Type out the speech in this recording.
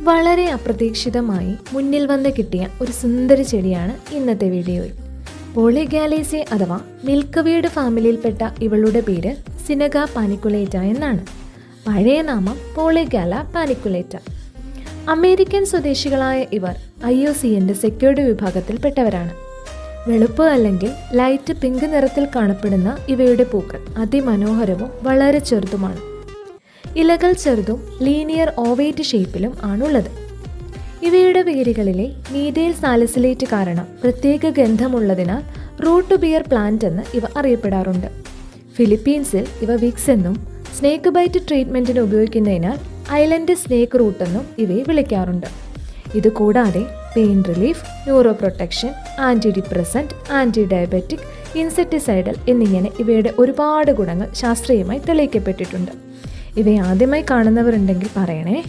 വളരെ അപ്രതീക്ഷിതമായി മുന്നിൽ വന്ന് കിട്ടിയ ഒരു സുന്ദര ചെടിയാണ് ഇന്നത്തെ വീഡിയോയിൽ. പോളിഗാലേസി അഥവാ മിൽക്ക് വീഡ് ഫാമിലിയിൽപ്പെട്ട ഇവളുടെ പേര് സിനഗ പാനിക്കുലേറ്റ എന്നാണ്. പഴയ നാമം പോളിഗാല പാനിക്കുലേറ്റ. അമേരിക്കൻ സ്വദേശികളായ ഇവർ IUCN സെക്യൂർഡ് വിഭാഗത്തിൽപ്പെട്ടവരാണ്. വെളുപ്പ് അല്ലെങ്കിൽ ലൈറ്റ് പിങ്ക് നിറത്തിൽ കാണപ്പെടുന്ന ഇവയുടെ പൂക്കൾ അതിമനോഹരവും വളരെ ചെറുതുമാണ്. ഇലകൾ ചെറുതും ലീനിയർ ഓവേറ്റ് ഷേപ്പിലും ആണുള്ളത്. ഇവയുടെ വേരുകളിലെ മീഥൈൽ സാലിസിലേറ്റ് കാരണം പ്രത്യേക ഗന്ധമുള്ളതിനാൽ റൂട്ട് ബിയർ പ്ലാന്റ് എന്ന് ഇവ അറിയപ്പെടാറുണ്ട്. ഫിലിപ്പീൻസിൽ ഇവ വിക്സ് എന്നും സ്നേക്ക് ബൈറ്റ് ട്രീറ്റ്മെൻറ്റിന് ഉപയോഗിക്കുന്നതിനാൽ ഐലൻഡ് സ്നേക്ക് റൂട്ട് എന്നും ഇവയെ വിളിക്കാറുണ്ട്. ഇതുകൂടാതെ pain relief, neuro protection, anti depressant, anti diabetic, insecticidal എന്നിങ്ങനെ ഇവയുടെ ഒരുപാട് ഗുണങ്ങൾ ശാസ്ത്രീയമായി തെളിയിക്കപ്പെട്ടിട്ടുണ്ട്. ഇവയെ ആദ്യമായി കാണുന്നവരുണ്ടെങ്കിൽ പറയണേ.